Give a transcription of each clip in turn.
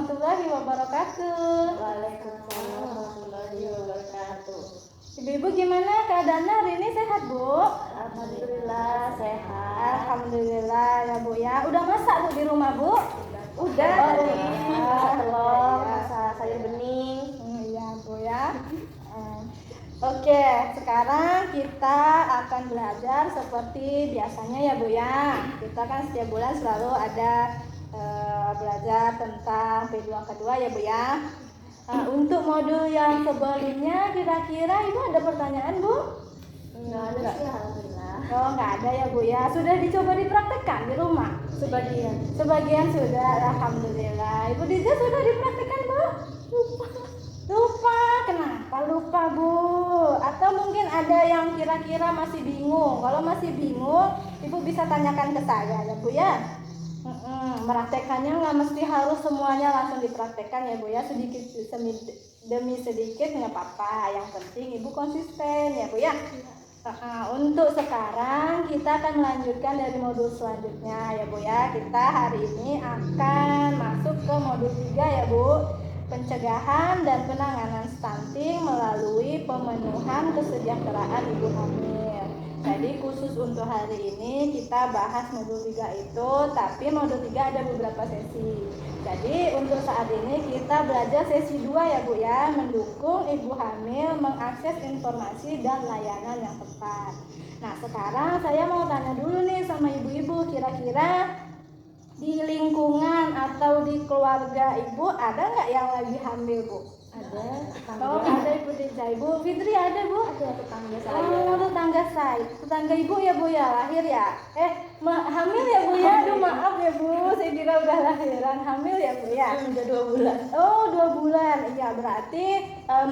warahmatullahi wabarakatuh. Waalaikumsalam warahmatullahi wabarakatuh. Ibu-ibu gimana keadaannya hari ini, sehat Bu? Alhamdulillah sehat. Alhamdulillah ya Bu ya. Udah masak Bu di rumah Bu? Udah. Telur, masak sayur bening. Iya Bu ya. Oke, sekarang kita akan belajar seperti biasanya ya Bu ya. Kita kan setiap bulan selalu ada belajar tentang P2K2 ya Bu ya. Untuk modul yang sebelumnya kira-kira Ibu ada pertanyaan Bu? Enggak ada sih, alhamdulillah. Oh, nggak ada ya Bu ya. Sudah dicoba dipraktekkan di rumah? Sebagian sudah, alhamdulillah. Ibu Dija sudah dipraktekkan Bu? Lupa. Kenapa lupa Bu? Atau mungkin ada yang kira-kira masih bingung. Kalau masih bingung, Ibu bisa tanyakan ke saya ya Bu ya. Meraktekannya nggak mesti harus semuanya langsung dipraktekkan ya Bu ya, sedikit demi sedikit nggak apa-apa, yang penting Ibu konsisten ya Bu ya. Untuk sekarang kita akan melanjutkan dari modul selanjutnya ya Bu ya. Kita hari ini akan masuk ke modul 3 ya Bu, pencegahan dan penanganan stunting melalui pemenuhan kesejahteraan ibu hamil. Jadi khusus untuk hari ini kita bahas modul 3 itu, tapi modul 3 ada beberapa sesi. Jadi untuk saat ini kita belajar sesi 2 ya Bu ya, mendukung ibu hamil mengakses informasi dan layanan yang tepat. Nah sekarang saya mau tanya dulu nih sama ibu-ibu, kira-kira di lingkungan atau di keluarga Ibu ada nggak yang lagi hamil Bu? Ada. Oh ada Ibu Dija. Ibu Fitri ada Bu? Ada tetangga saya. Oh tetangga saya, tetangga Ibu ya Bu ya, lahir ya? Hamil ya Bu ya? Aduh maaf ya Bu, saya kira udah lahiran. Hamil ya Bu ya? Udah 2 bulan. Oh 2 bulan, iya berarti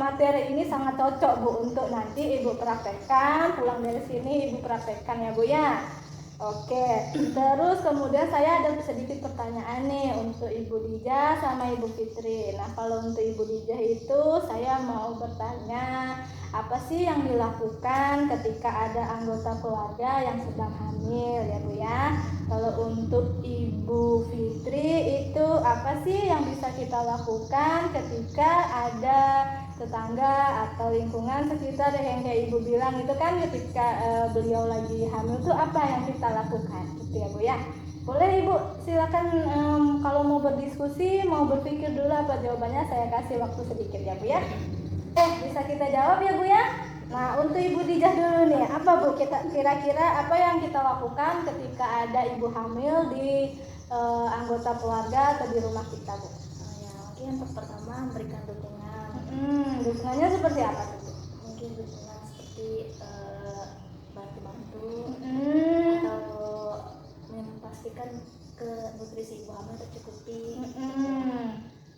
materi ini sangat cocok Bu untuk nanti Ibu praktekkan, pulang dari sini Ibu praktekkan ya Bu ya. Oke, terus kemudian saya ada sedikit pertanyaan nih untuk Ibu Dija sama Ibu Fitri. Nah kalau untuk Ibu Dija itu saya mau bertanya, apa sih yang dilakukan ketika ada anggota keluarga yang sedang hamil ya Bu ya. Kalau untuk Ibu Fitri itu apa sih yang bisa kita lakukan ketika ada tetangga atau lingkungan sekitar yang kayak Ibu bilang itu kan ketika beliau lagi hamil tuh apa yang kita lakukan gitu ya Bu ya. Boleh Ibu silakan kalau mau berdiskusi, mau berpikir dulu apa jawabannya, saya kasih waktu sedikit ya Bu ya. Bisa kita jawab ya Bu ya. Nah untuk Ibu Dijah dulu nih, apa Bu kira-kira apa yang kita lakukan ketika ada ibu hamil di anggota keluarga atau di rumah kita Bu? Ya, mungkin untuk pertama memberikan dukungan. Dukungannya seperti apa tuh? Mungkin dukungan seperti bantu-bantu atau memastikan ke nutrisi ibu hamil tercukupi.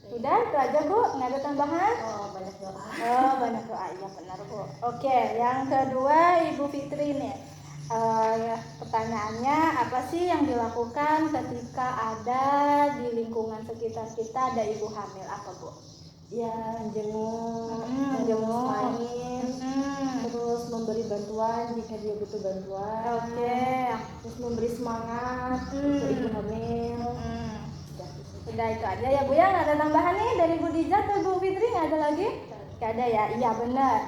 Udah itu aja Bu, nggak ada tambahan? Oh banyak doa. Oh banyak doa, iya benar Bu. Oke, yang kedua Ibu Fitri nih. Pertanyaannya apa sih yang dilakukan ketika ada di lingkungan sekitar kita ada ibu hamil, apa Bu? Ya jenguk, Jenguk, terus memberi bantuan jika dia butuh bantuan. Oke. Terus memberi semangat untuk ibu hamil. Sudah itu aja ya Bu ya, nggak ada tambahan nih dari Bu Dija atau Bu Fitri, nggak ada lagi? Nggak ada ya, iya benar.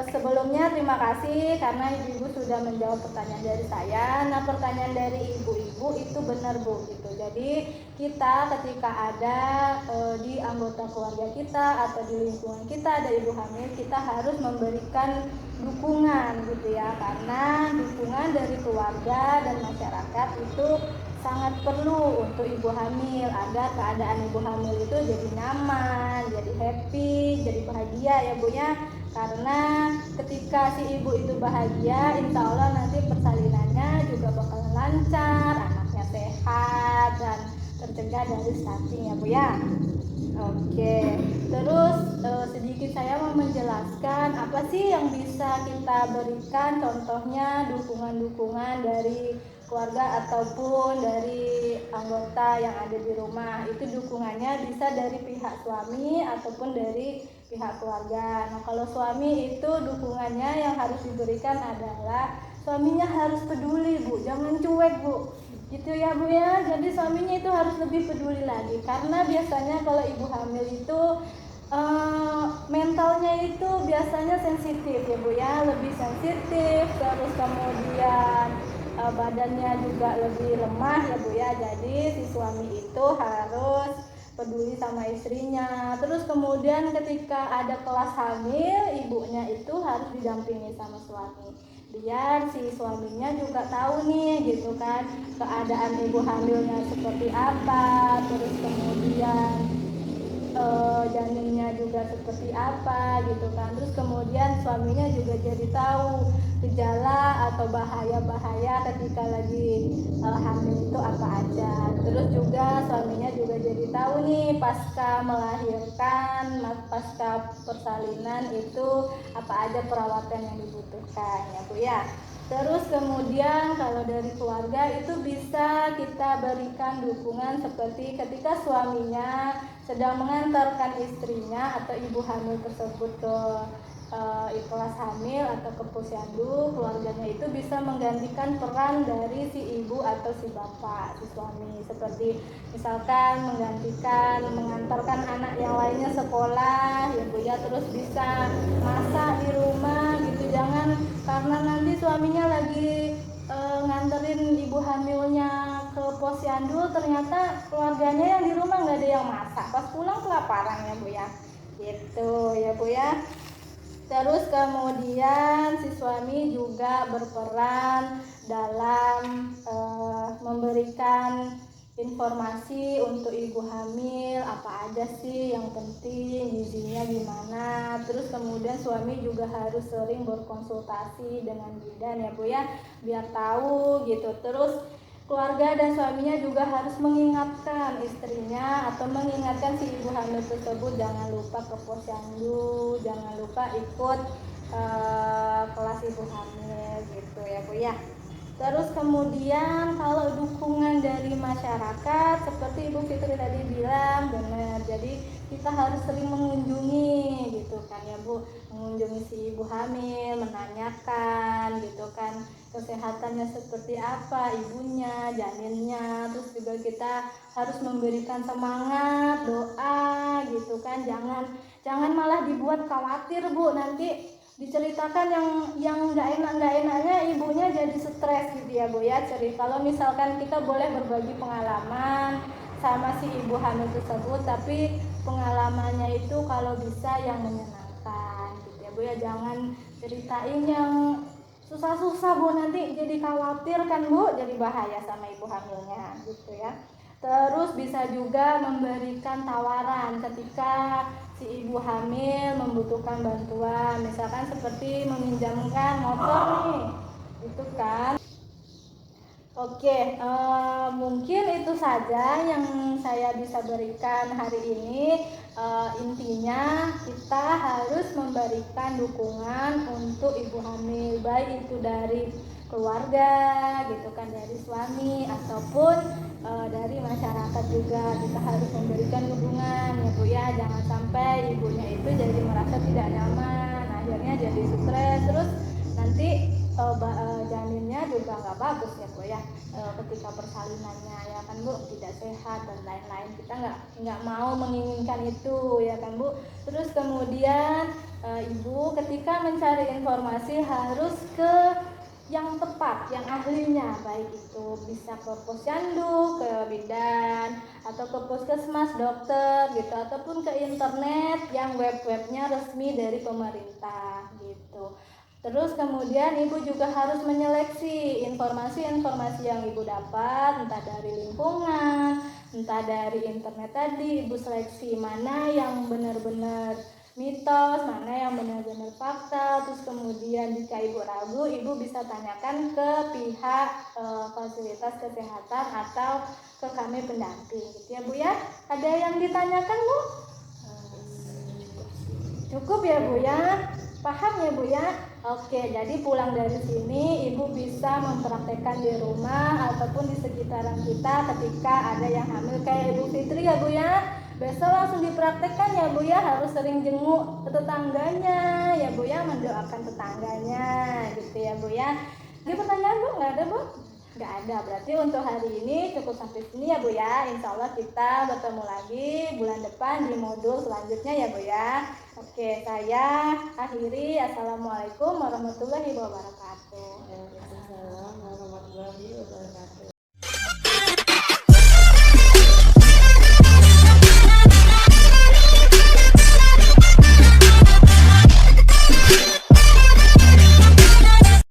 Sebelumnya terima kasih karena ibu-ibu sudah menjawab pertanyaan dari saya. Nah pertanyaan dari ibu-ibu itu benar Bu gitu. Jadi kita ketika ada di anggota keluarga kita atau di lingkungan kita ada ibu hamil, kita harus memberikan dukungan gitu ya, karena dukungan dari keluarga dan masyarakat itu sangat perlu untuk ibu hamil agar keadaan ibu hamil itu jadi nyaman, jadi happy, jadi bahagia ya Bu ya. Karena ketika si ibu itu bahagia, insya Allah nanti persalinannya juga bakalan lancar, anaknya sehat dan tercegah dari stunting ya Bu ya. Oke, terus sedikit saya mau menjelaskan apa sih yang bisa kita berikan, contohnya dukungan-dukungan dari keluarga ataupun dari anggota yang ada di rumah. Itu dukungannya bisa dari pihak suami ataupun dari pihak keluarga. Nah kalau suami itu dukungannya yang harus diberikan adalah suaminya harus peduli Bu, jangan cuek Bu. Gitu ya Bu ya. Jadi suaminya itu harus lebih peduli lagi, karena biasanya kalau ibu hamil itu mentalnya itu biasanya sensitif ya Bu ya, lebih sensitif, terus kemudian badannya juga lebih lemah ya Bu ya. Jadi si suami itu harus peduli sama istrinya. Terus kemudian ketika ada kelas hamil, ibunya itu harus didampingi sama suami, biar si suaminya juga tahu nih gitu kan keadaan ibu hamilnya seperti apa, terus kemudian janinnya juga seperti apa gitu kan. Terus kemudian suaminya juga jadi tahu gejala atau bahaya-bahaya ketika lagi hamil itu apa aja. Terus juga suaminya juga jadi tahu nih pasca melahirkan, pasca persalinan itu apa aja perawatan yang dibutuhkan ya Bu ya. Terus kemudian kalau dari keluarga itu bisa kita berikan dukungan seperti ketika suaminya sedang mengantarkan istrinya atau ibu hamil tersebut ke kelas hamil atau ke posyandu, keluarganya itu bisa menggantikan peran dari si ibu atau si bapak, si suami, seperti misalkan menggantikan mengantarkan anak yang lainnya sekolah ya Bu ya, terus bisa masak di rumah gitu. Jangan karena nanti suaminya lagi nganterin ibu hamilnya ke posyandu, ternyata keluarganya yang di rumah nggak ada yang masak, pas pulang kelaparan ya Bu ya, gitu ya Bu ya. Terus kemudian si suami juga berperan dalam memberikan informasi untuk ibu hamil, apa aja sih yang penting, gizinya gimana. Terus kemudian suami juga harus sering berkonsultasi dengan bidan ya Bu ya, biar tahu gitu. Terus keluarga dan suaminya juga harus mengingatkan istrinya atau mengingatkan si ibu hamil tersebut jangan lupa ke posyandu, jangan lupa ikut kelas ibu hamil gitu ya Bu ya. Terus kemudian kalau dukungan dari masyarakat seperti Ibu Fitri tadi bilang benar, jadi kita harus sering mengunjungi gitu kan ya Bu, mengunjungi si ibu hamil, menanyakan gitu kan kesehatannya seperti apa ibunya, janinnya. Terus juga kita harus memberikan semangat, doa gitu kan, jangan malah dibuat khawatir Bu, nanti diceritakan yang nggak enaknya ibunya jadi stres gitu ya Bu ya. Jadi kalau misalkan kita boleh berbagi pengalaman sama si ibu hamil tersebut, tapi pengalamannya itu kalau bisa yang menyenangkan gitu ya Bu ya, jangan ceritain yang susah-susah Bu, nanti jadi khawatir kan Bu, jadi bahaya sama ibu hamilnya gitu ya. Terus bisa juga memberikan tawaran ketika si ibu hamil membutuhkan bantuan, misalkan seperti meminjamkan motor nih, itu kan. Oke, mungkin itu saja yang saya bisa berikan hari ini. Intinya kita harus memberikan dukungan untuk ibu hamil, baik itu dari keluarga gitu kan, dari suami ataupun dari masyarakat juga. Kita harus memberikan dukungan ya Bu ya, jangan sampai ibunya itu jadi merasa tidak nyaman, akhirnya jadi stres, terus nanti janinnya juga nggak bagus ya Bu ya, ketika persalinannya ya kan Bu, tidak sehat dan lain-lain. Kita nggak mau menginginkan itu ya kan Bu. Terus kemudian ibu ketika mencari informasi harus ke yang tepat, yang ahlinya, baik itu bisa ke posyandu, ke bidan, atau ke puskesmas, dokter gitu, ataupun ke internet yang web-webnya resmi dari pemerintah gitu. Terus kemudian ibu juga harus menyeleksi informasi-informasi yang ibu dapat, entah dari lingkungan, entah dari internet tadi. Ibu seleksi mana yang benar-benar mitos, mana yang benar-benar fakta. Terus kemudian jika ibu ragu, ibu bisa tanyakan ke pihak fasilitas kesehatan atau ke kami pendamping gitu ya Bu ya. Ada yang ditanyakan Bu? Cukup ya Bu ya? Paham ya Bu ya? Oke, jadi pulang dari sini ibu bisa mempraktekkan di rumah ataupun di sekitaran kita ketika ada yang hamil kayak Ibu Fitri ya Bu ya. Besok langsung dipraktekkan ya Bu ya, harus sering jenguk ke tetangganya ya Bu ya, mendoakan tetangganya gitu ya Bu ya. Ada pertanyaan Bu? Nggak ada Bu? Nggak nggak ada. Berarti untuk hari ini cukup sampai sini ya Bu ya. Insya Allah kita bertemu lagi bulan depan di modul selanjutnya ya Bu ya. Oke, saya akhiri. Assalamualaikum warahmatullahi wabarakatuh. Waalaikumsalam warahmatullahi wabarakatuh.